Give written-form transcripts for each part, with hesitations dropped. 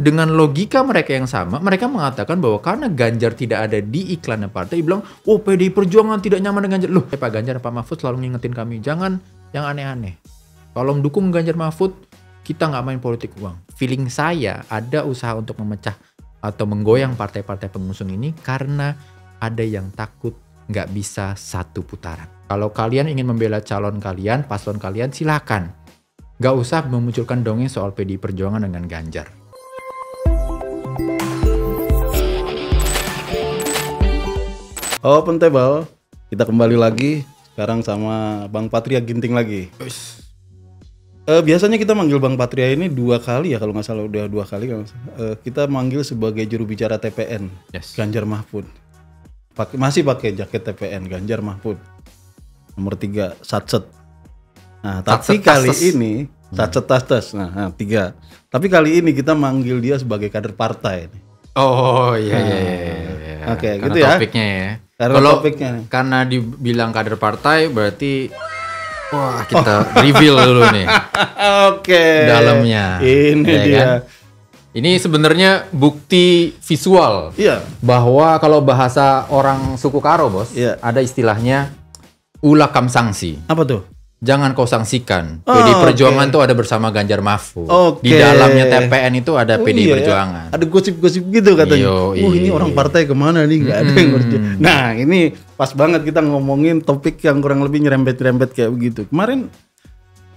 dengan logika mereka yang sama, mereka mengatakan bahwa karena Ganjar tidak ada di iklannya partai, bilang, oh PDI Perjuangan tidak nyaman dengan Ganjar. Loh, Pak Ganjar, Pak Mahfud selalu ngingetin kami, jangan yang aneh-aneh. Kalau mendukung Ganjar Mahfud, kita nggak main politik uang. Feeling saya ada usaha untuk memecah atau menggoyang partai-partai pengusung ini karena ada yang takut nggak bisa satu putaran. Kalau kalian ingin membela calon kalian, paslon kalian, silakan. Nggak usah memunculkan dongeng soal PDI Perjuangan dengan Ganjar. Open Table, kita kembali lagi sekarang sama Bang Patria Ginting lagi. Biasanya kita manggil Bang Patria ini 2 kali ya, kalau nggak salah udah 2 kali kan. Kita manggil sebagai juru bicara TPN, Ganjar Mahfud. Masih pakai jaket TPN, Ganjar Mahfud. Nomor 3, Satset. Nah, tapi kali ini Satset Tastes. Nah, 3. Tapi kali ini kita manggil dia sebagai kader partai. Oh iya. Oke, karena gitu ya. Topiknya ya. Kalau karena dibilang kader partai berarti wah kita reveal dulu nih. Oke. Dalamnya. Ini ya dia. Kan? Ini sebenarnya bukti visual. Iya. Bahwa kalau bahasa orang suku Karo, Bos, ada istilahnya ulakam sanksi. Apa tuh? Jangan kau sanksikan. PDI Perjuangan tuh ada bersama Ganjar Mahfud. Di Oke. dalamnya TPN itu ada PDI Perjuangan. Ya? Ada gosip-gosip gitu katanya. Ini orang partai kemana nih? Nggak ada yang ngerti. Nah, ini pas banget kita ngomongin topik yang kurang lebih nyerempet-nyerempet kayak begitu. Kemarin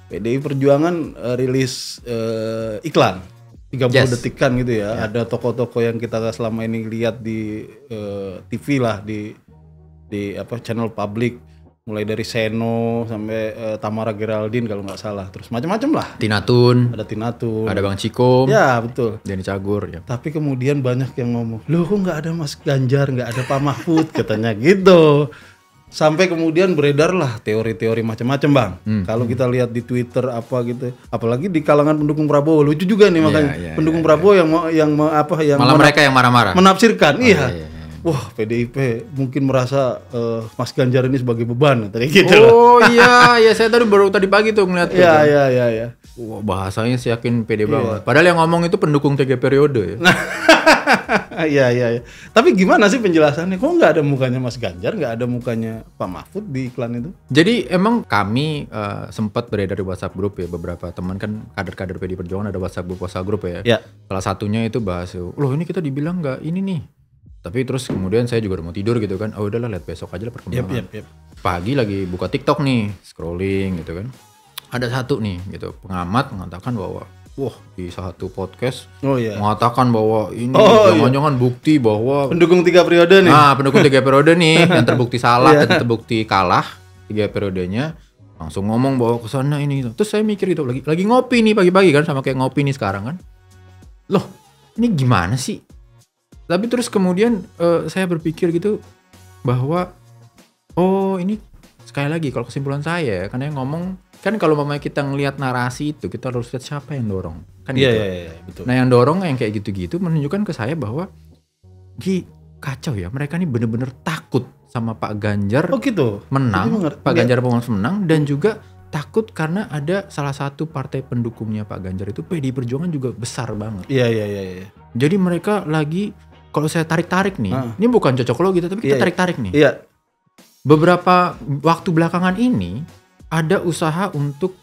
PDI Perjuangan rilis iklan 30 detikan gitu ya. Ada tokoh-tokoh yang kita selama ini lihat di TV lah, di channel publik. Mulai dari Seno sampai Tamara Geraldine kalau nggak salah, terus macam-macam lah. Tinatun, ada Bang Cikom, ya betul. Denny Cagur. Ya. Tapi kemudian banyak yang ngomong, loh kok nggak ada Mas Ganjar, nggak ada Pak Mahfud, katanya gitu. Sampai kemudian beredar lah teori-teori macam-macam bang. Kalau kita lihat di Twitter apa gitu, apalagi di kalangan pendukung Prabowo lucu juga nih makanya pendukung Prabowo yang malah mereka yang marah-marah, menafsirkan, wah PDIP mungkin merasa Mas Ganjar ini sebagai beban tadi gitu. Oh iya, saya baru tadi pagi tuh ngeliat. Iya. Wah bahasanya sih yakin pede banget. Padahal yang ngomong itu pendukung 3 periode ya. Iya. Tapi gimana sih penjelasannya? Kok nggak ada mukanya Mas Ganjar, nggak ada mukanya Pak Mahfud di iklan itu? Jadi emang kami sempat beredar di WhatsApp grup ya, beberapa teman kan kader-kader PDI Perjuangan ada WhatsApp grup ya. Salah satunya itu bahas, loh ini kita dibilang nggak ini nih. Tapi terus kemudian saya juga udah mau tidur gitu kan. Oh udahlah lihat besok aja lah perkembangan. Pagi lagi buka TikTok nih, scrolling gitu kan. Ada satu nih gitu, pengamat mengatakan bahwa wah di satu podcast mengatakan bahwa ini jangan-jangan bukti bahwa pendukung 3 periode nih. Nah, pendukung 3 periode nih yang terbukti salah dan terbukti kalah 3 periodenya. Langsung ngomong bahwa kesana ini gitu. Terus saya mikir gitu, lagi ngopi nih pagi-pagi kan, sama kayak ngopi nih sekarang kan. Loh, ini gimana sih? Tapi terus kemudian saya berpikir gitu bahwa ini sekali lagi kalau kesimpulan saya karena yang ngomong kan kalau mamanya kita ngelihat narasi itu kita harus lihat siapa yang dorong kan gitu. Betul. Nah yang dorong yang kayak gitu-gitu menunjukkan ke saya bahwa kacau ya, mereka ini bener-bener takut sama Pak Ganjar menang, Pak Ganjar menang dan juga takut karena ada salah satu partai pendukungnya Pak Ganjar itu PDI Perjuangan juga besar banget. Iya. Jadi mereka lagi kalau saya tarik-tarik nih, ini bukan cocokologi tapi kita tarik-tarik nih. Iya. Beberapa waktu belakangan ini ada usaha untuk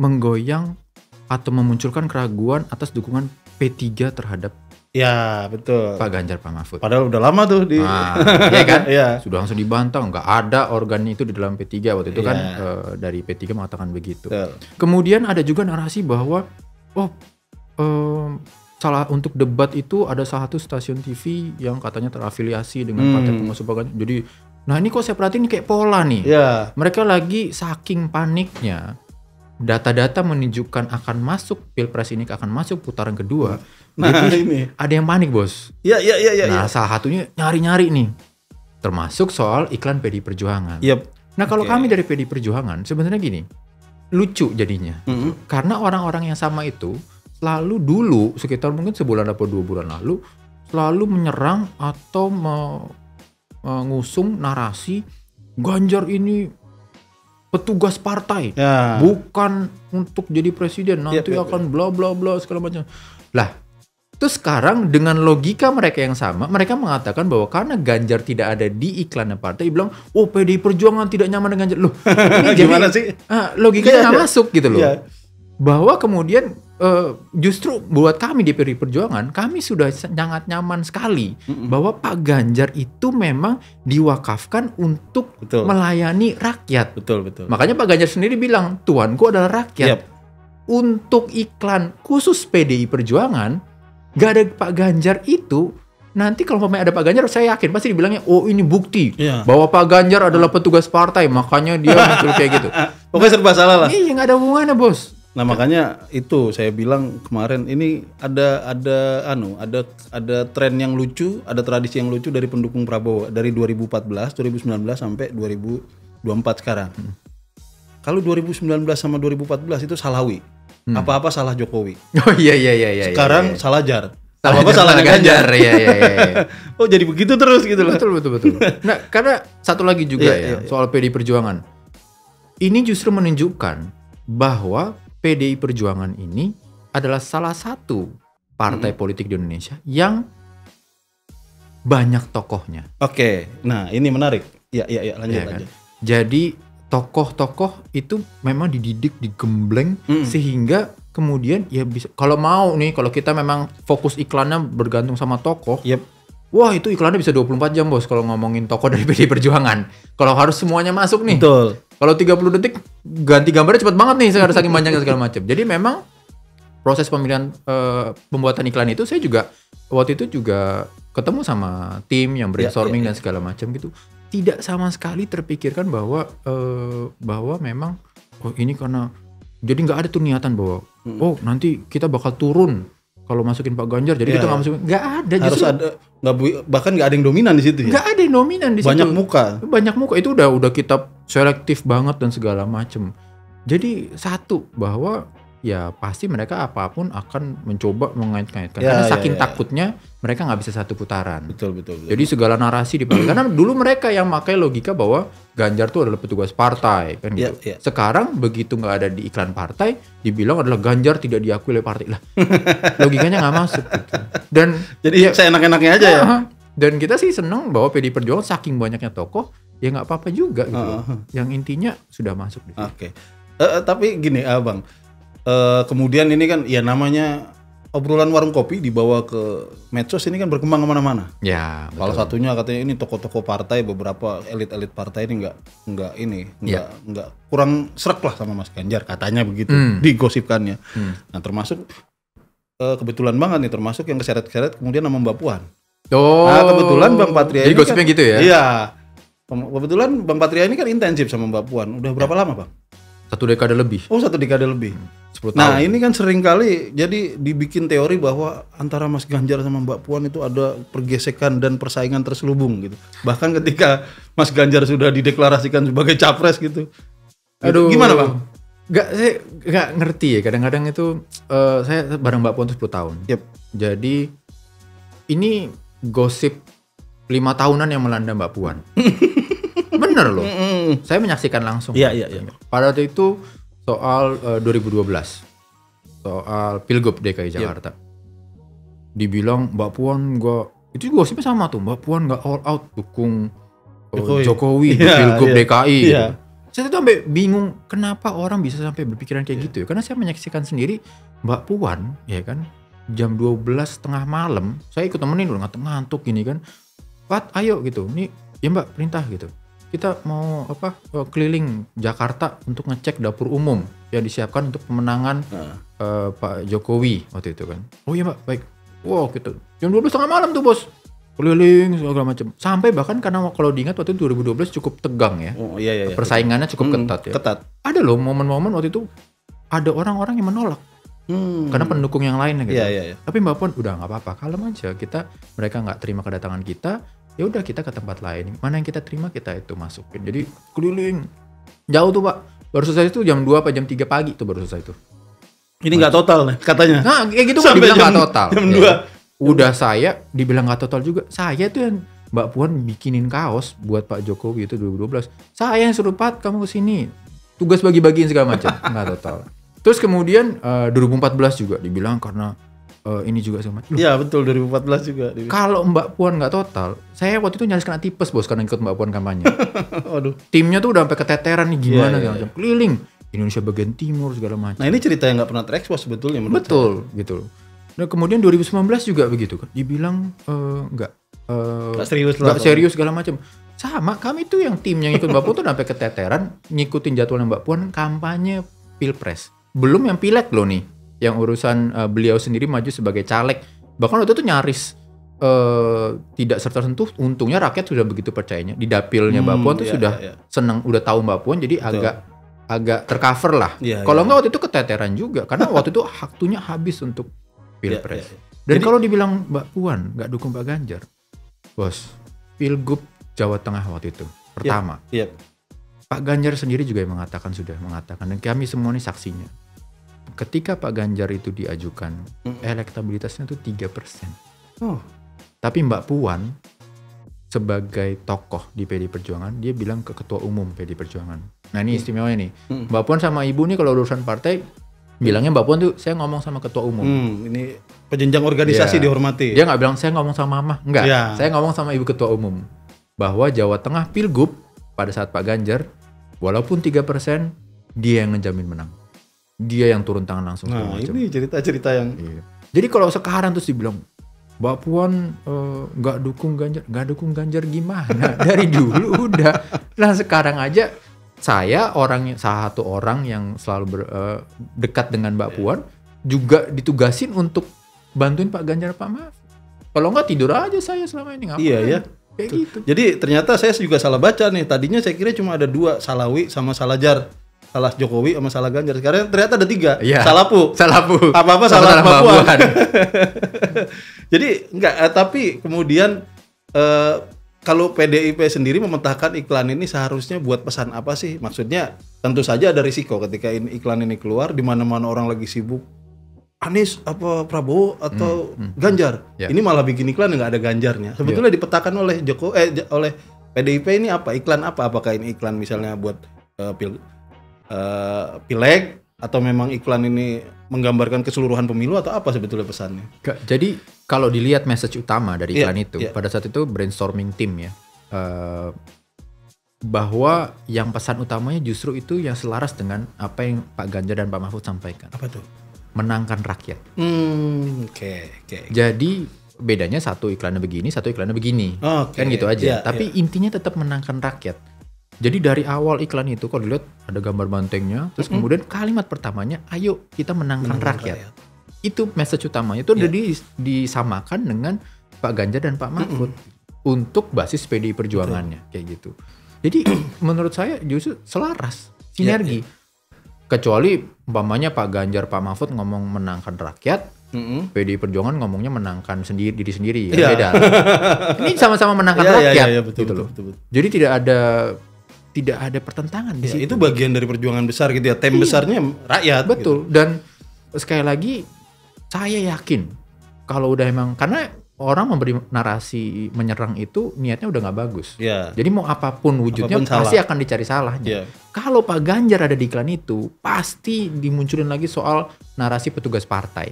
menggoyang atau memunculkan keraguan atas dukungan P3 terhadap Pak Ganjar, Pak Mahfud. Padahal udah lama tuh ya kan? Sudah langsung dibantah, nggak ada organ itu di dalam P3 waktu itu kan dari P3 mengatakan begitu. Kemudian ada juga narasi bahwa untuk debat itu ada salah satu stasiun TV yang katanya terafiliasi dengan partai pengusung Pak Ganjar. Jadi, nah ini kok saya perhatiin kayak pola nih. Mereka lagi saking paniknya, data-data menunjukkan akan masuk Pilpres ini akan masuk putaran kedua. Jadi ini ada yang panik bos. Iya. Nah salah satunya nyari-nyari nih, termasuk soal iklan PDI Perjuangan. Nah kalau kami dari PDI Perjuangan sebenarnya gini, lucu jadinya, karena orang-orang yang sama itu selalu dulu sekitar mungkin sebulan atau 2 bulan lalu selalu menyerang atau mengusung narasi Ganjar ini petugas partai, bukan untuk jadi presiden nanti akan bla bla bla segala macam. Lah Terus sekarang dengan logika mereka yang sama, mereka mengatakan bahwa karena Ganjar tidak ada di iklannya partai, bilang, oh PDI Perjuangan tidak nyaman dengan Ganjar. Loh, ini gimana sih? Logikanya nggak masuk gitu loh. Iya. Bahwa kemudian justru buat kami di PDI Perjuangan, kami sudah sangat nyaman sekali bahwa Pak Ganjar itu memang diwakafkan untuk melayani rakyat. Betul. Makanya Pak Ganjar sendiri bilang, tuanku adalah rakyat. Yep. Untuk iklan khusus PDI Perjuangan, gak ada Pak Ganjar itu, nanti kalau ada Pak Ganjar, saya yakin pasti dibilangnya, oh ini bukti bahwa Pak Ganjar adalah petugas partai, makanya dia muncul kayak gitu. Pokoknya serba salah lah. Iya, nggak ada hubungannya, bos. Nah makanya itu saya bilang kemarin ini ada tren yang lucu, ada tradisi yang lucu dari pendukung Prabowo dari 2014, 2019 sampai 2024 sekarang. Kalau 2019 sama 2014 itu salawi. Apa-apa salah Jokowi. Oh iya. Sekarang iya. salah Jar. Apa-apa salah Ganjar. Iya. Oh jadi begitu terus gitu loh. Betul. Nah, karena satu lagi juga soal PDI Perjuangan. Ini justru menunjukkan bahwa PDI Perjuangan ini adalah salah satu partai politik di Indonesia yang banyak tokohnya. Oke. Nah, ini menarik. Ya, lanjut kan? aja. Jadi tokoh-tokoh itu memang dididik, digembleng sehingga kemudian ya bisa, kalau kita memang fokus iklannya bergantung sama tokoh. Wah, itu iklannya bisa 24 jam, bos, kalau ngomongin tokoh dari PDI Perjuangan. Kalau harus semuanya masuk nih. Betul. Kalau 30 detik ganti gambarnya cepat banget nih, saking banyaknya segala macam. Jadi memang proses pemilihan pembuatan iklan itu saya juga waktu itu juga ketemu sama tim yang brainstorming dan segala macam gitu. Tidak sama sekali terpikirkan bahwa memang ini karena jadi nggak ada tuh niatan bahwa nanti kita bakal turun kalau masukin Pak Ganjar, jadi kita nggak masukin, nggak ada. Harus ada, bahkan nggak ada yang dominan di situ ya. Nggak ada yang dominan di situ. Banyak muka itu udah kita selektif banget dan segala macam. Jadi satu bahwa ya pasti mereka apapun akan mencoba mengait-ngaitkan karena saking takutnya mereka nggak bisa satu putaran. Betul. Jadi segala narasi dipakai karena dulu mereka yang pakai logika bahwa Ganjar itu adalah petugas partai kan gitu. Sekarang begitu nggak ada di iklan partai dibilang adalah Ganjar tidak diakui oleh partai lah. Logikanya nggak masuk gitu. Dan jadi saya enak-enaknya aja ya. Dan kita sih seneng bahwa PDI Perjuangan saking banyaknya tokoh ya nggak apa-apa juga gitu. Yang intinya sudah masuk. Oke. Tapi gini Abang. Kemudian ini kan ya namanya obrolan warung kopi dibawa ke medsos ini kan berkembang kemana-mana. Ya. Salah satunya katanya ini tokoh-tokoh partai, beberapa elit-elit partai ini nggak kurang srek lah sama Mas Ganjar katanya begitu digosipkannya. Nah termasuk kebetulan banget nih termasuk yang keseret-keseret kemudian nama Mbak Puan. Nah kebetulan Bang Patria jadi ini gosipnya kan, gitu ya? Iya. Kebetulan Bang Patria ini kan intensif sama Mbak Puan. Udah berapa lama Bang? 1 dekade lebih. Oh 1 dekade lebih. 10 tahun. Nah ini kan sering kali jadi dibikin teori bahwa antara Mas Ganjar sama Mbak Puan itu ada pergesekan dan persaingan terselubung gitu. Bahkan ketika Mas Ganjar sudah dideklarasikan sebagai capres gitu. Aduh. Gimana Bang? Saya nggak ngerti ya. Kadang-kadang itu saya bareng Mbak Puan 10 tahun. Jadi ini gosip 5 tahunan yang melanda Mbak Puan. Bener loh. Saya menyaksikan langsung. Iya. Pada waktu itu soal 2012. Soal Pilgub DKI Jakarta. Dibilang Mbak Puan itu gosipnya sama tuh. Mbak Puan nggak all out dukung Jokowi di Pilgub DKI. Gitu. Saya tuh sampai bingung kenapa orang bisa sampai berpikiran kayak gitu ya. Karena saya menyaksikan sendiri Mbak Puan ya kan jam 12 tengah malam. Saya ikut temenin udah ngantuk gini kan. Pat ayo gitu. Nih ya Mbak perintah gitu. Kita mau keliling Jakarta untuk ngecek dapur umum yang disiapkan untuk pemenangan Pak Jokowi waktu itu kan. Oh iya Mbak, baik. Wow gitu. Jam 12 tengah malam tuh bos. Keliling segala macam. Sampai bahkan karena kalau diingat waktu itu 2012 cukup tegang ya. Oh iya. Persaingannya cukup ketat ya. Ketat. Ada loh momen-momen waktu itu ada orang-orang yang menolak. Karena pendukung yang lain gitu. Iya. Tapi Mbak Puan udah nggak apa-apa, kalem aja. Mereka nggak terima kedatangan kita. Ya udah kita ke tempat lain. Mana yang kita terima kita itu masukin. Jadi keliling. Jauh tuh Pak. Baru selesai itu jam 2 apa jam 3 pagi tuh baru selesai itu. Ini nggak total nih katanya. Nah kayak gitu kan dibilang nggak total. Jam 2. Udah saya dibilang nggak total juga. Saya tuh yang Mbak Puan bikinin kaos buat Pak Jokowi itu 2012. Saya yang suruh Pat kamu kesini. Tugas bagi-bagiin segala macam. Nggak total. Terus kemudian 2014 juga dibilang karena ini juga sama. Iya betul 2014 juga. Kalau Mbak Puan nggak total, saya waktu itu nyaris kena tipes bos karena ikut Mbak Puan kampanye. Waduh. Timnya tuh udah sampai keteteran nih gimana macam keliling Indonesia bagian timur segala macam. Nah ini cerita yang nggak pernah terekspos sebetulnya. Betul saya. Gitu. Nah kemudian 2019 juga begitu kan, dibilang nggak serius segala macam. Sama kami tuh yang tim yang ikut Mbak Puan tuh sampai keteteran ngikutin jadwalnya Mbak Puan kampanye Pilpres. Belum yang pileg loh nih, yang urusan beliau sendiri maju sebagai caleg. Bahkan waktu itu nyaris tidak serta sentuh. Untungnya rakyat sudah begitu percayanya. Di dapilnya Mbak Puan tuh sudah senang, udah tahu Mbak Puan, jadi agak tercover lah. Kalau enggak waktu itu keteteran juga, karena waktu itu waktunya habis untuk Pilpres. Dan kalau dibilang Mbak Puan nggak dukung Pak Ganjar, bos, Pilgub Jawa Tengah waktu itu pertama, Pak Ganjar sendiri juga yang sudah mengatakan, dan kami semua ini saksinya. Ketika Pak Ganjar itu diajukan, elektabilitasnya itu 3%. Tapi Mbak Puan sebagai tokoh di PD Perjuangan, dia bilang ke Ketua Umum PD Perjuangan. Nah ini istimewanya nih, Mbak Puan sama Ibu nih kalau urusan partai, bilangnya Mbak Puan tuh saya ngomong sama Ketua Umum. Ini penjenjang organisasi dihormati. Dia nggak bilang saya ngomong sama Mama, enggak. Saya ngomong sama Ibu Ketua Umum. Bahwa Jawa Tengah Pilgub pada saat Pak Ganjar, walaupun 3%, dia yang ngejamin menang. Dia yang turun tangan langsung. Nah ini cerita-cerita yang... Jadi kalau sekarang terus dibilang, Mbak Puan nggak dukung Ganjar gimana? Dari dulu udah. Nah sekarang aja saya salah satu orang yang selalu dekat dengan Mbak Puan juga ditugasin untuk bantuin Pak Ganjar Pak Mahfud. Kalau nggak tidur aja saya selama ini ngapain? Iya ya. Kayak gitu. Jadi ternyata saya juga salah baca nih. Tadinya saya kira cuma ada 2, Salawi sama Salajar. Salah Jokowi sama salah Ganjar. Sekarang ternyata ada 3. Iya. Salapu. Apa-apa salah Mbak Puan. Jadi enggak, tapi kemudian kalau PDIP sendiri memetakan iklan ini seharusnya buat pesan apa sih? Maksudnya tentu saja ada risiko ketika iklan ini keluar di mana-mana orang lagi sibuk Anies apa Prabowo atau Ganjar. Ini malah bikin iklan yang nggak ada Ganjarnya. Sebetulnya dipetakan oleh oleh PDIP ini apa? Iklan apa? Apakah ini iklan misalnya buat pileg atau memang iklan ini menggambarkan keseluruhan pemilu atau apa sebetulnya pesannya? Jadi kalau dilihat message utama dari iklan itu, pada saat itu brainstorming tim ya, bahwa yang pesan utamanya justru itu yang selaras dengan apa yang Pak Ganjar dan Pak Mahfud sampaikan. Apa tuh? Menangkan rakyat. Oke. Jadi bedanya satu iklannya begini, satu iklannya begini, kan gitu aja. Tapi intinya tetap menangkan rakyat. Jadi dari awal iklan itu kalau dilihat ada gambar bantengnya, terus kemudian kalimat pertamanya, ayo kita menangkan rakyat. Itu message utamanya itu udah disamakan dengan Pak Ganjar dan Pak Mahfud untuk basis PDI Perjuangannya kayak gitu. Jadi menurut saya justru selaras, sinergi. Kecuali umpamanya Pak Ganjar Pak Mahfud ngomong menangkan rakyat, PDI Perjuangan ngomongnya menangkan diri sendiri, beda. Ini sama-sama menangkan rakyat, betul. Jadi tidak ada pertentangan di situ. Itu bagian dari perjuangan besar gitu ya. Tem besarnya rakyat. Betul. Gitu. Dan sekali lagi saya yakin kalau udah emang karena orang memberi narasi menyerang itu niatnya udah nggak bagus. Jadi mau apapun wujudnya pasti akan dicari salahnya. Kalau Pak Ganjar ada di iklan itu pasti dimunculin lagi soal narasi petugas partai.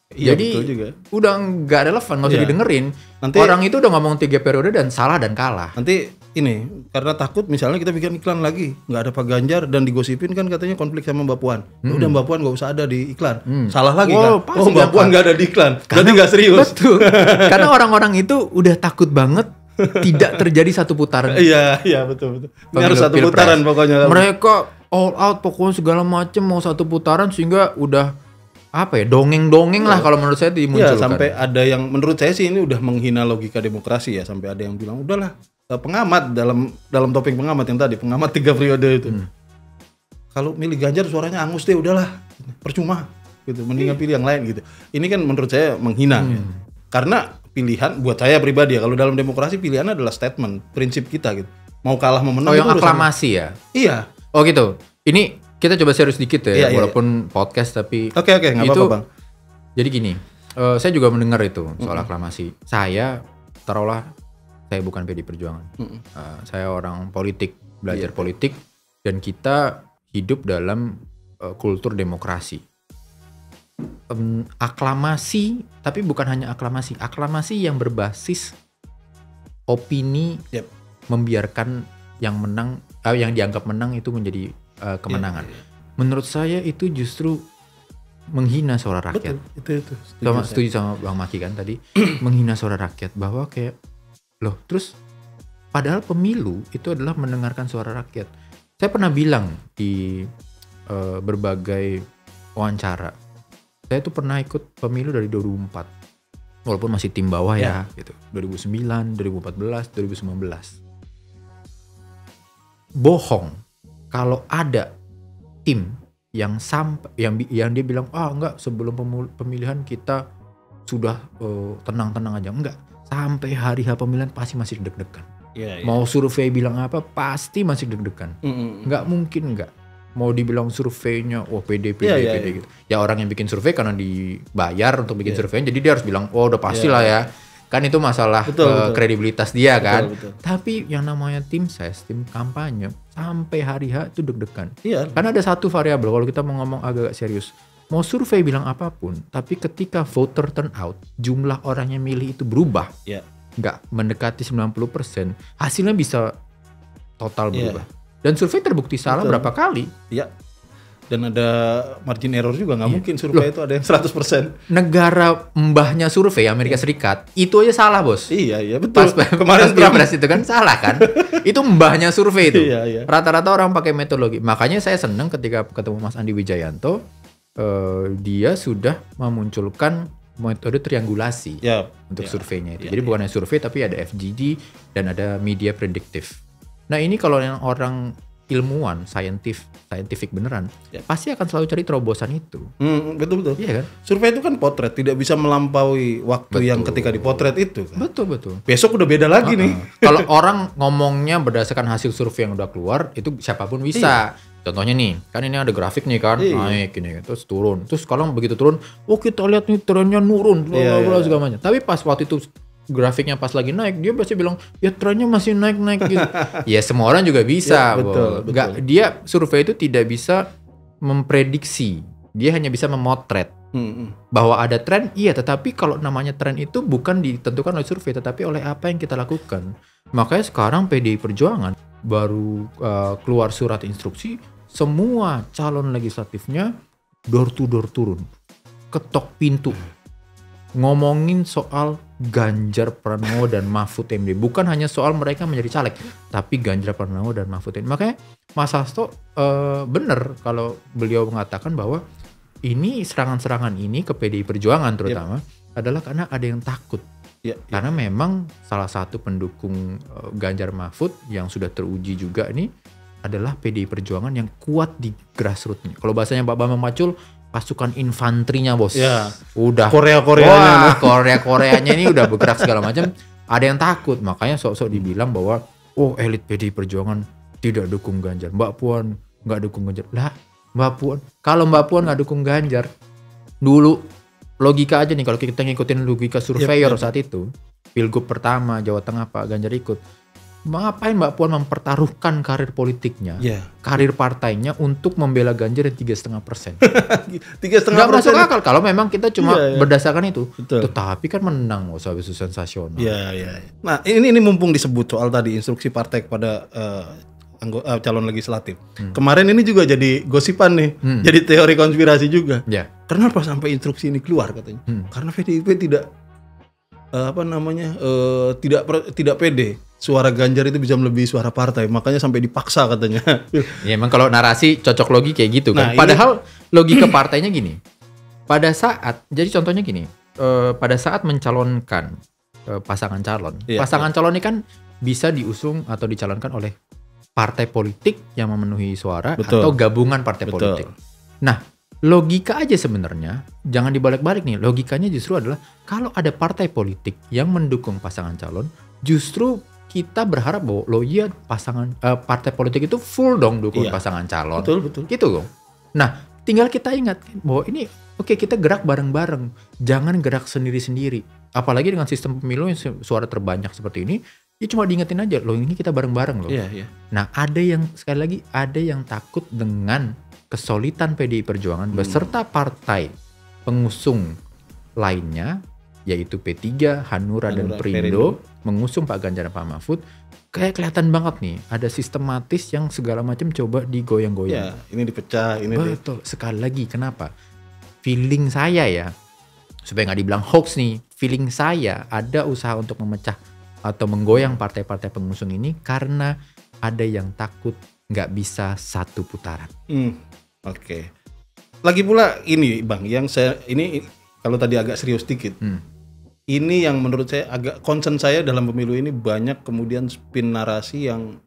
Jadi betul juga. Udah nggak relevan, nggak usah didengerin. Nanti orang itu udah ngomong 3 periode dan salah dan kalah. Nanti ini karena takut misalnya kita bikin iklan lagi nggak ada Pak Ganjar dan digosipin kan katanya konflik sama Mbak Puan. Udah Mbak Puan nggak usah ada di iklan. Salah lagi kan? Mbak Puan nggak ada di iklan. Berarti nggak serius. Betul. Karena orang-orang itu udah takut banget tidak terjadi satu putaran. Iya betul. Ini harus satu putaran pokoknya. Mereka all out pokoknya segala macam mau satu putaran sehingga udah dongeng-dongeng lah kalau menurut saya dimunculkan. Sampai ada yang menurut saya sih ini udah menghina logika demokrasi ya, sampai ada yang bilang udahlah pengamat dalam topik pengamat yang tadi pengamat 3 periode itu. Kalau milih Ganjar suaranya angus deh udahlah percuma gitu, mendingan pilih yang lain gitu. Ini kan menurut saya menghina ya. Karena pilihan buat saya pribadi ya, kalau dalam demokrasi pilihan adalah statement, prinsip kita gitu. Mau kalah mau menang. Yang aklamasi ya? Iya. Oh gitu. Ini kita coba serius dikit ya, walaupun podcast tapi Oke, nggak apa-apa Bang. Jadi gini, saya juga mendengar itu soal aklamasi. Saya taruhlah saya bukan PDI Perjuangan, saya orang politik, belajar politik, dan kita hidup dalam kultur demokrasi. aklamasi, tapi bukan hanya aklamasi yang berbasis opini, membiarkan yang menang, yang dianggap menang itu menjadi kemenangan. Menurut saya itu justru menghina suara rakyat. Betul, itu. Setuju sama Bang Maki kan tadi, menghina suara rakyat, bahwa kayak loh, terus padahal pemilu itu adalah mendengarkan suara rakyat. Saya pernah bilang di berbagai wawancara, saya tuh pernah ikut pemilu dari 2004, walaupun masih tim bawah ya gitu. 2009, 2014, 2019. Bohong kalau ada tim yang yang dia bilang enggak, sebelum pemilihan kita sudah tenang-tenang aja. Enggak, sampai hari H pemilihan pasti masih deg-degan. Mau survei bilang apa pasti masih deg-degan. Enggak mungkin enggak. Mau dibilang surveinya PD gitu. Ya orang yang bikin survei karena dibayar untuk bikin survei, jadi dia harus bilang udah pastilah ya. Kan itu masalah kredibilitas dia kan. Betul. Tapi yang namanya tim ses, tim kampanye, sampai hari H itu deg-degan. Karena ada satu variabel kalau kita mau ngomong agak serius. Mau survei bilang apapun, tapi ketika voter turnout, jumlah orang yang milih itu berubah. Nggak mendekati 90%, hasilnya bisa total berubah. Dan survei terbukti salah berapa kali. Dan ada margin error juga, nggak mungkin survei itu ada yang 100%. Negara mbahnya survei, Amerika Serikat, itu aja salah bos. Iya betul. Kemarin Pilpres itu kan salah kan. Itu mbahnya survei itu. Rata-rata orang pakai metodologi. Makanya saya senang ketika ketemu Mas Andi Wijayanto, dia sudah memunculkan metode triangulasi untuk surveinya itu. Jadi bukan hanya survei, tapi ada FGD dan ada media prediktif. Nah ini kalau yang orang ilmuwan, scientific beneran, pasti akan selalu cari terobosan itu. Betul. Iya kan? Survei itu kan potret, tidak bisa melampaui waktu yang ketika dipotret itu kan. Betul. Besok udah beda lagi nih. Kalau orang ngomongnya berdasarkan hasil survei yang udah keluar, itu siapapun bisa. Contohnya nih, kan ini ada grafik nih kan, naik ini, terus turun. Terus kalau begitu turun, kita lihat nih trennya nurun, segala macam. Tapi pas waktu itu grafiknya pas lagi naik, dia pasti bilang ya trennya masih naik gitu. Ya semua orang juga bisa. Betul. Dia survei itu tidak bisa memprediksi, dia hanya bisa memotret. Bahwa ada tren, tetapi kalau namanya tren itu bukan ditentukan oleh survei, tetapi oleh apa yang kita lakukan. Makanya sekarang PDI Perjuangan baru keluar surat instruksi, semua calon legislatifnya door to door turun, ketok pintu, ngomongin soal Ganjar Pranowo dan Mahfud MD. Bukan hanya soal mereka menjadi caleg, tapi Ganjar Pranowo dan Mahfud MD. Makanya Mas Hasto benar kalau beliau mengatakan bahwa ini serangan-serangan ini ke PDI Perjuangan terutama adalah karena ada yang takut. Karena memang salah satu pendukung Ganjar Mahfud yang sudah teruji juga ini adalah PDI Perjuangan yang kuat di grassroots. Kalau bahasanya Pak Bambang Pacul, pasukan infanterinya bos. Udah Korea-Koreanya ini udah bergerak segala macam. Ada yang takut, makanya sok-sok dibilang bahwa elit PDI Perjuangan tidak dukung Ganjar. Mbak Puan nggak dukung Ganjar. Lah Mbak Puan, kalau Mbak Puan nggak dukung Ganjar, dulu logika aja nih, kalau kita ngikutin logika surveyor saat itu, Pilgub pertama Jawa Tengah Pak Ganjar ikut, ngapain Mbak Puan mempertaruhkan karir politiknya, karir partainya untuk membela Ganjar yang 3,5%? 3,5% nggak masuk akal kalau memang kita cuma berdasarkan itu. Tetapi kan menang, habis itu sensasional. Nah ini mumpung disebut soal tadi instruksi partai kepada calon legislatif. Kemarin ini juga jadi gosipan nih, jadi teori konspirasi juga. Kenapa sampai instruksi ini keluar katanya? Karena PDIP tidak tidak pede suara Ganjar itu bisa melebihi suara partai, makanya sampai dipaksa katanya. Ya emang kalau narasi cocok logi kayak gitu kan. Padahal logika partainya gini. Pada saat, jadi contohnya gini, pada saat mencalonkan pasangan calon, pasangan calon ini kan bisa diusung atau dicalonkan oleh partai politik yang memenuhi suara atau gabungan partai politik. Nah, logika aja sebenarnya, jangan dibalik-balik nih. Logikanya justru adalah kalau ada partai politik yang mendukung pasangan calon, justru kita berharap bahwa partai politik itu full dong dukung pasangan calon. Betul. Gitu dong. Nah, tinggal kita ingat bahwa ini kita gerak bareng-bareng, jangan gerak sendiri-sendiri. Apalagi dengan sistem pemilu yang suara terbanyak seperti ini. Ya cuma diingetin aja, ini kita bareng-bareng loh. Nah ada yang, sekali lagi, ada yang takut dengan kesulitan PDI Perjuangan beserta partai pengusung lainnya yaitu P3, Hanura dan Perindo mengusung Pak Ganjar dan Pak Mahfud, kayak kelihatan banget nih ada sistematis yang segala macam coba digoyang-goyang. Ya, ini dipecah, ini betul. Sekali lagi, kenapa? Feeling saya ya, supaya nggak dibilang hoax nih, feeling saya ada usaha untuk memecah atau menggoyang partai-partai pengusung ini karena ada yang takut nggak bisa satu putaran. Oke. Lagi pula ini Bang, yang saya ini kalau tadi agak serius dikit. Ini yang menurut saya agak concern saya dalam pemilu ini, banyak kemudian spin narasi yang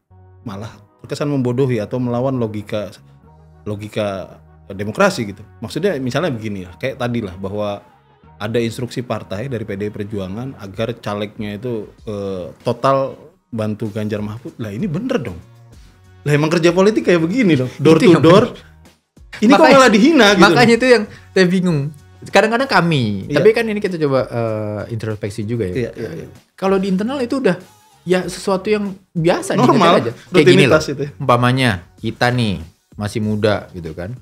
malah terkesan membodohi atau melawan logika demokrasi gitu. Maksudnya misalnya begini ya, kayak tadi lah bahwa ada instruksi partai dari PDI Perjuangan agar calegnya itu total bantu Ganjar Mahfud. Lah ini bener dong. Lah emang kerja politik kayak begini dong, door to door. Ini kok malah dihina gitu. Makanya itu yang saya bingung. Kadang-kadang kami, tapi kan ini kita coba introspeksi juga ya. Kalau di internal itu udah ya sesuatu yang biasa, normal aja. Kayak gini loh, itu. Umpamanya kita nih masih muda gitu kan,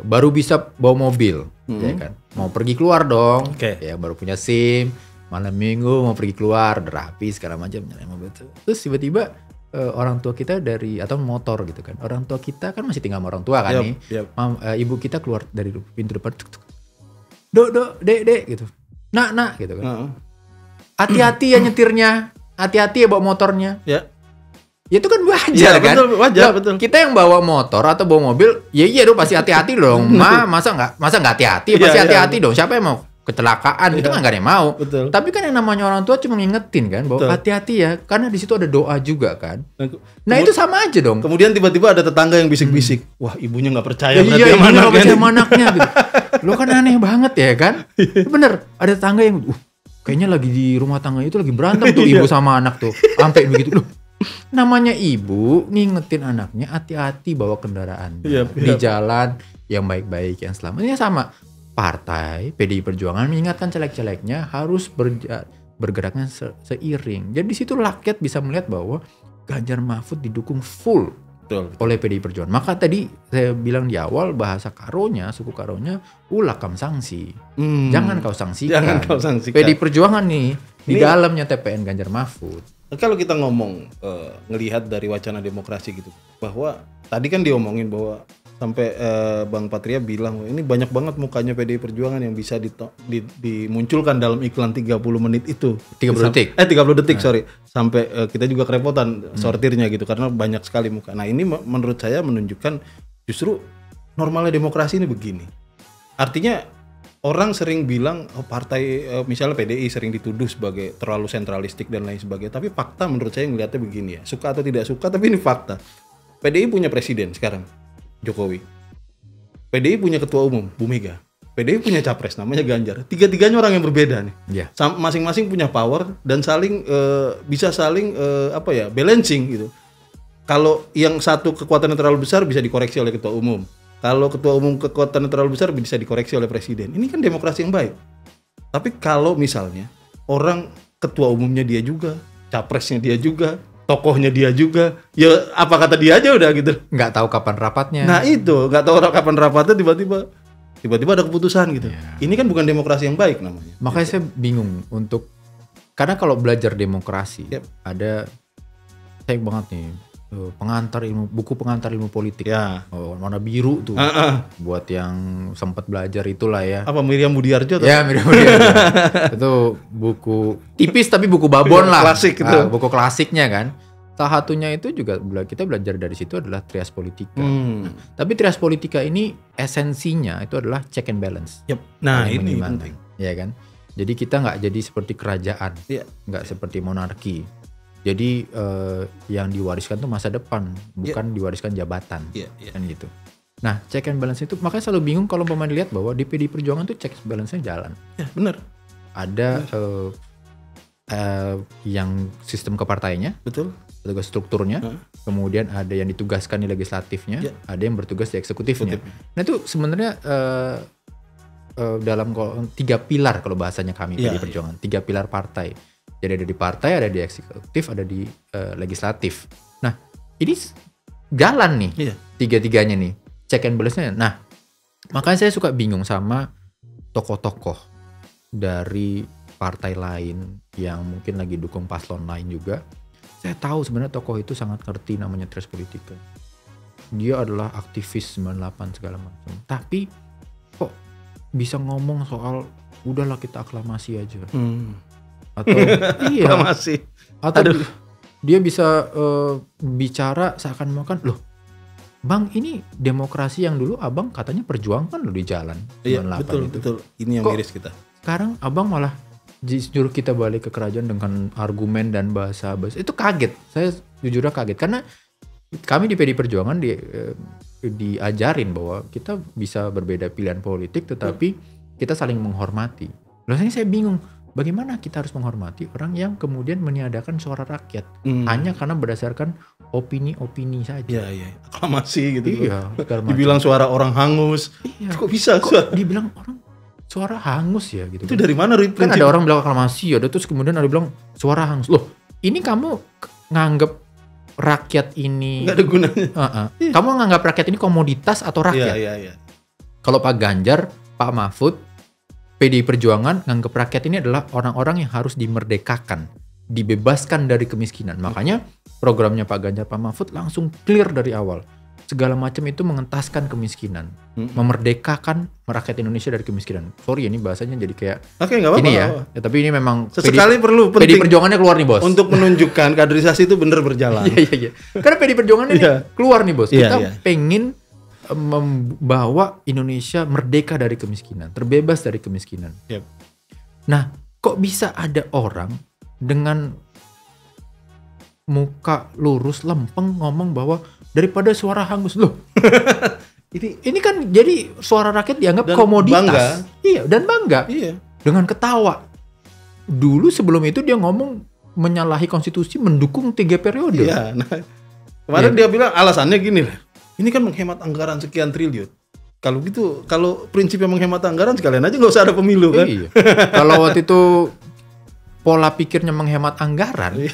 baru bisa bawa mobil, ya kan, mau pergi keluar dong, ya baru punya SIM, malam minggu mau pergi keluar, rapi segala macam, nyalain mobil tuh. Terus tiba-tiba orang tua kita atau motor gitu kan, orang tua kita kan masih tinggal sama orang tua kan nih, ibu kita keluar dari pintu depan, dek gitu, nak gitu kan, hati-hati ya nyetirnya, hati-hati ya bawa motornya, ya itu kan wajar kan, betul. Kita yang bawa motor atau bawa mobil, ya iya dong pasti hati-hati dong, masa nggak hati-hati, pasti hati-hati dong, siapa yang mau kecelakaan, itu kan nggak ada yang mau. Betul. Tapi kan yang namanya orang tua cuma ngingetin kan bahwa hati-hati ya, karena di situ ada doa juga kan. Nah itu sama aja dong. Kemudian tiba-tiba ada tetangga yang bisik-bisik, wah ibunya nggak percaya, iya, ibunya nggak percaya anaknya gitu. Lo kan aneh banget ya kan. Bener, ada tetangga yang kayaknya lagi di rumah tangga itu lagi berantem tuh ibu sama anak tuh, sampai begitu. Loh, namanya ibu ngingetin anaknya hati-hati bawa kendaraan di jalan yang baik-baik, yang selamat. Ini sama. Partai PDI Perjuangan mengingatkan caleg-calegnya harus bergeraknya seiring. Jadi di situ rakyat bisa melihat bahwa Ganjar Mahfud didukung full oleh PDI Perjuangan. Maka tadi saya bilang di awal, bahasa karonya, suku karonya, ulakam sanksi. Jangan kau sanksikan. PDI Perjuangan nih di dalamnya TPN Ganjar Mahfud. Kalau kita ngomong ngelihat dari wacana demokrasi gitu, bahwa tadi kan diomongin bahwa sampai Bang Patria bilang ini banyak banget mukanya PDI Perjuangan yang bisa dimunculkan dalam iklan 30 menit itu. 30 detik. 30 detik, sorry. Sampai kita juga kerepotan sortirnya gitu karena banyak sekali muka. Nah, ini menurut saya menunjukkan justru normalnya demokrasi ini begini. Artinya orang sering bilang partai misalnya PDI sering dituduh sebagai terlalu sentralistik dan lain sebagainya, tapi fakta menurut saya ngelihatnya begini ya. Suka atau tidak suka, tapi ini fakta. PDI punya presiden sekarang, Jokowi. PDI punya ketua umum, Bu Mega. PDI punya capres namanya Ganjar. Tiga-tiganya orang yang berbeda nih. Masing-masing punya power dan saling bisa saling balancing gitu. Kalau yang satu kekuatannya terlalu besar bisa dikoreksi oleh ketua umum. Kalau ketua umum kekuatannya terlalu besar bisa dikoreksi oleh presiden. Ini kan demokrasi yang baik. Tapi kalau misalnya orang ketua umumnya dia juga, capresnya dia juga, tokohnya dia juga, ya apa kata dia aja udah gitu. Nggak tahu kapan rapatnya. Nah itu, nggak tahu kapan rapatnya, tiba-tiba ada keputusan gitu. Ini kan bukan demokrasi yang baik namanya. Makanya saya bingung karena kalau belajar demokrasi, ada saya banget nih buku pengantar ilmu politik. Warna biru tuh. Buat yang sempat belajar itulah ya. Apa Miriam Budiarjo? Ya, Miriam Budiarjo. Itu buku tipis tapi buku babon lah. Klasik itu. Buku klasiknya kan. Salah satunya itu juga kita belajar dari situ adalah Trias Politika. Tapi Trias Politika ini esensinya itu adalah check and balance. Nah, ini penting. Ya kan? Jadi kita nggak jadi seperti kerajaan. Nggak seperti monarki. Jadi yang diwariskan tuh masa depan, bukan diwariskan jabatan, kan gitu. Nah, check and balance itu makanya selalu bingung kalau pemain lihat bahwa di PDI Perjuangan tuh check and balance-nya jalan. Benar. Ada yang sistem kepartainya, betul, strukturnya, kemudian ada yang ditugaskan di legislatifnya, ada yang bertugas di eksekutifnya. Nah itu sebenarnya dalam 3 pilar kalau bahasanya kami PDI Perjuangan, 3 pilar partai. Jadi ada di partai, ada di eksekutif, ada di legislatif. Nah, ini jalan nih, 3-tiganya nih, check and balance-nya. Nah, makanya saya suka bingung sama tokoh-tokoh dari partai lain yang mungkin lagi dukung paslon lain juga, saya tahu sebenarnya tokoh itu sangat ngerti namanya tres politika. Dia adalah aktivis 98 segala macam. Tapi kok bisa ngomong soal udahlah kita aklamasi aja. Atau iya. Aklamasi. Atau dia bisa bicara seakan-akan, loh Bang, ini demokrasi yang dulu Abang katanya perjuangkan loh di jalan 98 Iya, itu. betul. Ini yang miris kita. Sekarang Abang malah jujur kita balik ke kerajaan dengan argumen dan bahasa. Itu kaget. Saya jujurnya kaget karena kami di PD Perjuangan diajarin bahwa kita bisa berbeda pilihan politik tetapi kita saling menghormati. Lalu saya bingung, bagaimana kita harus menghormati orang yang kemudian meniadakan suara rakyat hanya karena berdasarkan opini-opini saja. Iya. Aklamasi gitu. Iya. Dibilang suara orang hangus. Iya. Kok bisa? Dibilang orang suara hangus ya gitu. Itu dari mana prinsip? Kan ada orang bilang aklamasi, ada terus kemudian ada bilang suara hangus. Loh, ini kamu nganggep rakyat ini nggak ada gunanya. Kamu nganggap rakyat ini komoditas atau rakyat? Iya. Kalau Pak Ganjar, Pak Mahfud, PDI Perjuangan nganggap rakyat ini adalah orang-orang yang harus dimerdekakan, dibebaskan dari kemiskinan. Makanya programnya Pak Ganjar, Pak Mahfud langsung clear dari awal. Segala macam itu mengentaskan kemiskinan, memerdekakan rakyat Indonesia dari kemiskinan. Sorry, ini bahasanya jadi kayak nggak apa-apa. Ini ya, tapi ini memang sesekali perlu PDI Perjuangannya keluar nih bos. Untuk menunjukkan kaderisasi itu benar berjalan. Iya. Karena PDI Perjuangan ini keluar nih bos. Kita pengen membawa Indonesia merdeka dari kemiskinan, terbebas dari kemiskinan. Yep. Nah, kok bisa ada orang dengan muka lurus lempeng ngomong bahwa daripada suara hangus loh. ini kan jadi suara rakyat dianggap dan komoditas. Bangga. Iya, dan bangga. Iya. Dengan ketawa. Dulu sebelum itu dia ngomong menyalahi konstitusi, mendukung 3 periode. Iya. Nah, kemarin dia bilang alasannya gini lah. Ini kan menghemat anggaran sekian triliun. Kalau gitu, kalau prinsipnya menghemat anggaran sekalian aja nggak usah ada pemilu kan. Iya. Kalau waktu itu pola pikirnya menghemat anggaran,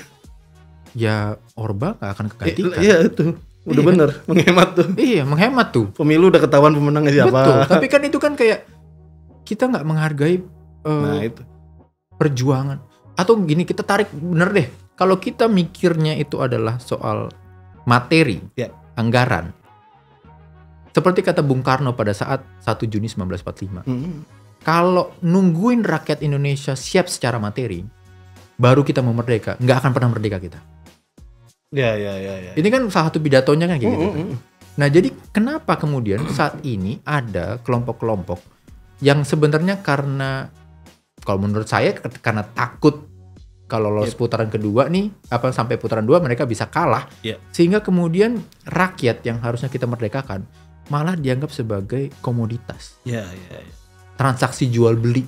ya Orba nggak akan kegantikan. Iya itu. Udah bener, menghemat tuh. Iya, menghemat tuh. Pemilu udah ketahuan pemenangnya siapa. Betul, tapi kan itu kan kayak kita nggak menghargai itu perjuangan. Atau gini, kita tarik bener deh. Kalau kita mikirnya itu adalah soal materi, anggaran. Seperti kata Bung Karno pada saat 1 Juni 1945. Kalau nungguin rakyat Indonesia siap secara materi, baru kita mau merdeka, nggak akan pernah merdeka kita. Ya. Ini kan salah satu pidatonya kan kayak gitu. Nah, jadi kenapa kemudian saat ini ada kelompok-kelompok yang sebenarnya karena, kalau menurut saya karena takut kalau lolos putaran kedua nih, sampai putaran 2 mereka bisa kalah, sehingga kemudian rakyat yang harusnya kita merdekakan malah dianggap sebagai komoditas. Transaksi jual beli.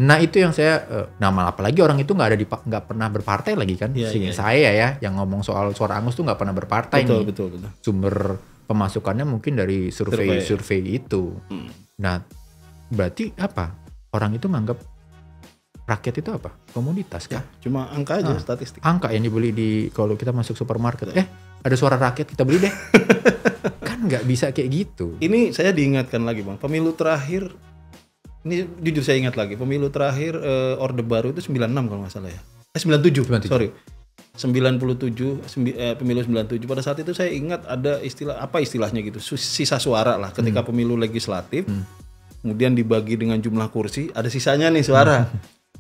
Nah itu yang saya, malah apalagi orang itu nggak pernah berpartai lagi kan. Saya ya yang ngomong soal suara hangus tuh nggak pernah berpartai. Betul. Sumber pemasukannya mungkin dari survei itu. Nah berarti apa? Orang itu nganggap rakyat itu apa? Komoditas kan? Cuma angka aja, statistik. Angka yang dibeli kalau kita masuk supermarket. Ada suara rakyat, kita beli deh. Kan nggak bisa kayak gitu. Ini saya diingatkan lagi Bang, pemilu terakhir. Ini jujur saya ingat lagi, pemilu terakhir Orde Baru itu 96 kalau nggak salah ya. 97. Sorry. 97, pemilu 97. Pada saat itu saya ingat ada istilahnya gitu, sisa suara lah ketika pemilu legislatif. Kemudian dibagi dengan jumlah kursi, ada sisanya nih suara.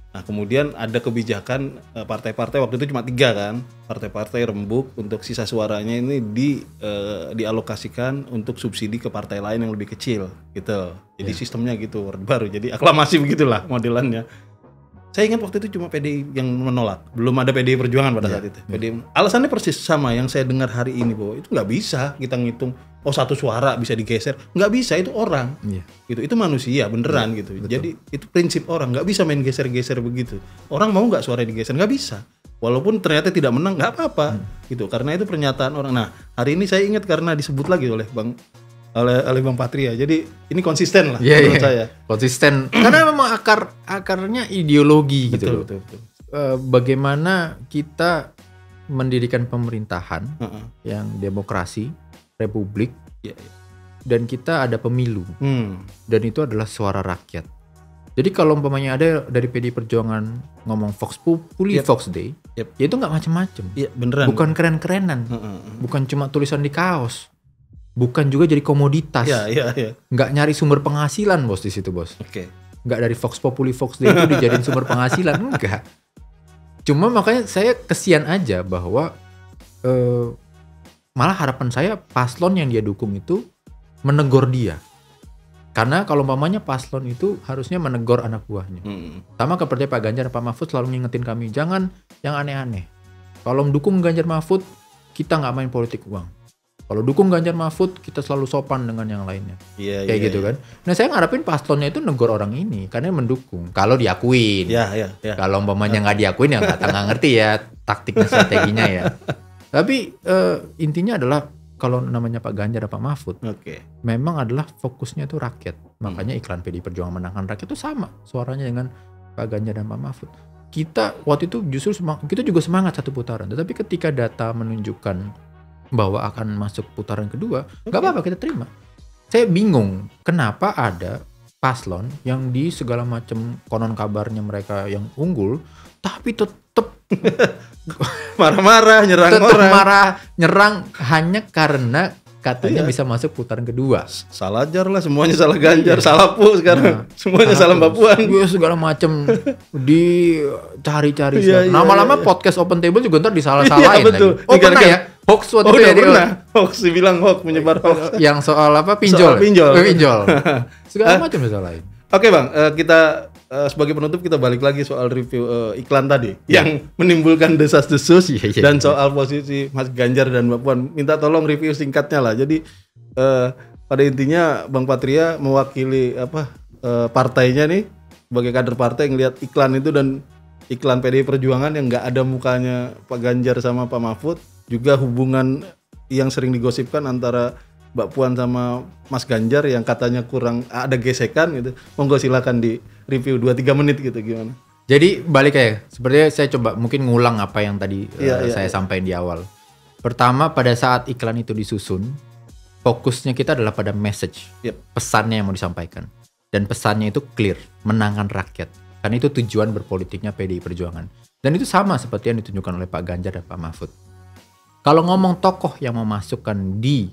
Nah, kemudian ada kebijakan partai-partai waktu itu cuma 3 kan. Partai-partai rembuk untuk sisa suaranya ini dialokasikan untuk subsidi ke partai lain yang lebih kecil gitu. Jadi sistemnya gitu, Orde Baru. Jadi aklamasi begitulah modelannya. Saya ingat waktu itu cuma PDI yang menolak. Belum ada PDI Perjuangan pada saat itu. PDI, alasannya persis sama yang saya dengar hari ini bahwa itu nggak bisa kita ngitung. Oh, 1 suara bisa digeser. Nggak bisa, itu orang. Gitu. Itu manusia beneran gitu. Betul. Jadi itu prinsip orang. Nggak bisa main geser-geser begitu. Orang mau nggak suara digeser? Nggak bisa. Walaupun ternyata tidak menang, nggak apa-apa. Gitu. Karena itu pernyataan orang. Nah, hari ini saya ingat karena disebut lagi oleh Bang Patria. Jadi ini konsisten lah menurut saya. Konsisten. Karena memang akarnya ideologi gitu. Betul. Bagaimana kita mendirikan pemerintahan yang demokrasi, republik, dan kita ada pemilu. Dan itu adalah suara rakyat. Jadi kalau umpamanya ada dari PDI Perjuangan ngomong Vox Populi, Vox Dei, ya itu nggak macem-macem. Beneran. Bukan keren-kerenan, bukan cuma tulisan di kaos, bukan juga jadi komoditas. Nggak nyari sumber penghasilan bos di situ bos. Nggak dari Vox Populi, Vox Dei itu dijadiin sumber penghasilan, enggak. Cuma makanya saya kesian aja bahwa malah harapan saya paslon yang dia dukung itu menegur dia. Karena kalau umpamanya paslon itu harusnya menegur anak buahnya. Sama seperti Pak Ganjar dan Pak Mahfud selalu ngingetin kami, jangan yang aneh-aneh. Kalau mendukung Ganjar Mahfud, kita nggak main politik uang. Kalau dukung Ganjar Mahfud, kita selalu sopan dengan yang lainnya. Kayak gitu kan. Nah saya ngarepin paslonnya itu negur orang ini, karena mendukung. Kalau diakuin. Kalau umpamanya nggak diakuin, ya nggak ngerti ya taktiknya, strateginya ya. Tapi intinya adalah, kalau namanya Pak Ganjar dan Pak Mahfud, memang adalah fokusnya itu rakyat. Makanya iklan PDI Perjuangan Menangkan Rakyat itu sama suaranya dengan Pak Ganjar dan Pak Mahfud. Kita waktu itu justru kita juga semangat satu putaran. Tetapi ketika data menunjukkan bahwa akan masuk putaran kedua, nggak apa-apa, kita terima. Saya bingung kenapa ada paslon yang di segala macam konon kabarnya mereka yang unggul, tapi tetap marah-marah, nyerang tetap orang. marah, nyerang hanya karena katanya bisa masuk putaran kedua. Salah Jar lah, semuanya salah Ganjar, salah Pu sekarang. Semuanya salah Mbak Puan. Segala macam dicari-cari. Lama-lama podcast Open Table juga ntar disalah-salahin betul. lagi. Pernah ya? Hoax waktu itu ya. Pernah. Hoax, dibilang hoax, menyebar hoax. Yang soal apa? Pinjol. Pinjol. Segala macam disalahin. Oke Bang, kita sebagai penutup kita balik lagi soal review iklan tadi yang menimbulkan desas-desus dan soal posisi Mas Ganjar dan Mbak Puan. Minta tolong review singkatnya lah. Jadi pada intinya Bang Patria mewakili partainya nih sebagai kader partai, ngelihat iklan itu dan iklan PDI Perjuangan yang nggak ada mukanya Pak Ganjar sama Pak Mahfud, juga hubungan yang sering digosipkan antara Mbak Puan sama Mas Ganjar yang katanya kurang ada gesekan gitu. Monggo silakan di review 2-3 menit gitu, gimana? Jadi balik ya, sepertinya saya coba mungkin ngulang apa yang tadi saya sampaikan di awal. Pertama, pada saat iklan itu disusun, fokusnya kita adalah pada message, pesannya yang mau disampaikan. Dan pesannya itu clear, menangkan rakyat. Karena itu tujuan berpolitiknya PDI Perjuangan. Dan itu sama seperti yang ditunjukkan oleh Pak Ganjar dan Pak Mahfud. Kalau ngomong tokoh yang memasukkan di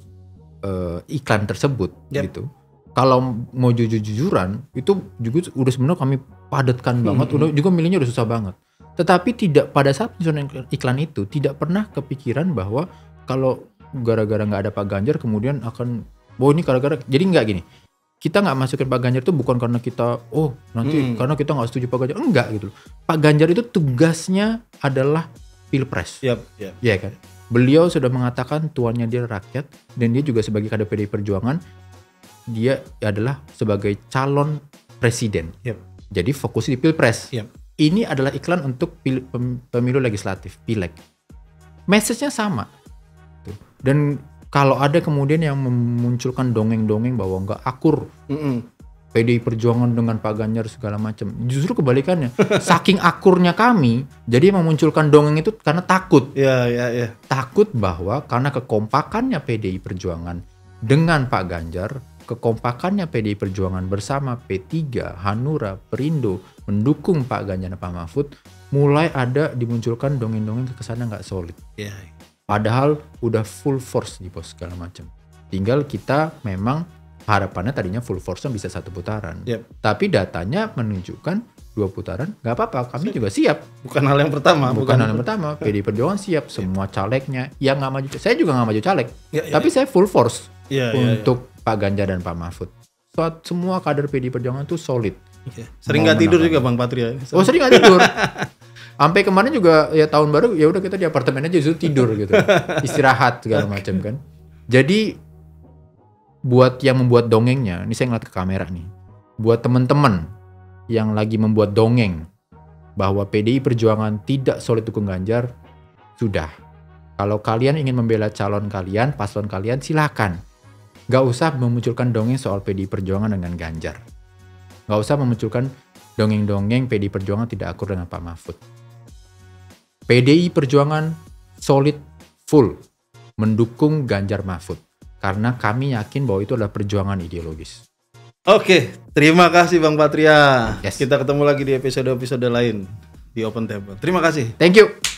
iklan tersebut gitu, kalau mau jujur-jujuran itu juga udah sebenarnya kami padatkan banget, udah juga milihnya udah susah banget. Tetapi tidak, pada saat penyusunan iklan itu tidak pernah kepikiran bahwa kalau gara-gara nggak ada Pak Ganjar kemudian akan ini gara-gara, jadi nggak gini. Kita nggak masukin Pak Ganjar itu bukan karena kita nanti karena kita nggak setuju Pak Ganjar, enggak gitu. Pak Ganjar itu tugasnya adalah pilpres, ya kan. Beliau sudah mengatakan tuannya dia rakyat, dan dia juga sebagai kader PDI Perjuangan dia adalah sebagai calon presiden. Jadi fokus di pilpres. Ini adalah iklan untuk pemilu legislatif, pileg. Message-nya sama. Dan kalau ada kemudian yang memunculkan dongeng-dongeng bahwa nggak akur PDI Perjuangan dengan Pak Ganjar segala macam, justru kebalikannya. Saking akurnya kami, jadi memunculkan dongeng itu karena takut. Takut bahwa karena kekompakannya PDI Perjuangan dengan Pak Ganjar, kekompakannya PDI Perjuangan bersama P3, Hanura, Perindo mendukung Pak Ganjar dan Pak Mahfud, mulai ada dimunculkan dongeng-dongeng kesana nggak solid. Padahal udah full force di pos segala macam. Tinggal kita memang harapannya tadinya full force bisa 1 putaran. Tapi datanya menunjukkan 2 putaran, nggak apa-apa, kami juga siap. Bukan hal yang pertama. Bukan hal yang pertama. PDI Perjuangan siap, semua calegnya yang nggak maju. Saya juga nggak maju caleg, tapi saya full force untuk Pak Ganjar dan Pak Mahfud. Semua kader PDI Perjuangan tuh solid. Sering nggak tidur juga Bang Patria. Sering nggak tidur. Sampai kemarin juga ya tahun baru ya udah kita di apartemen aja justru tidur gitu, istirahat segala macam kan. Jadi buat yang membuat dongengnya, ini saya ngeliat ke kamera nih, buat teman-teman yang lagi membuat dongeng bahwa PDI Perjuangan tidak solid dukung Ganjar, sudah. Kalau kalian ingin membela calon kalian, paslon kalian, silakan. Gak usah memunculkan dongeng soal PDI Perjuangan dengan Ganjar. Gak usah memunculkan dongeng-dongeng PDI Perjuangan tidak akur dengan Pak Mahfud. PDI Perjuangan solid, full, mendukung Ganjar Mahfud. Karena kami yakin bahwa itu adalah perjuangan ideologis. Oke, terima kasih Bang Patria. Yes. Kita ketemu lagi di episode-episode lain di Open Table. Terima kasih. Thank you.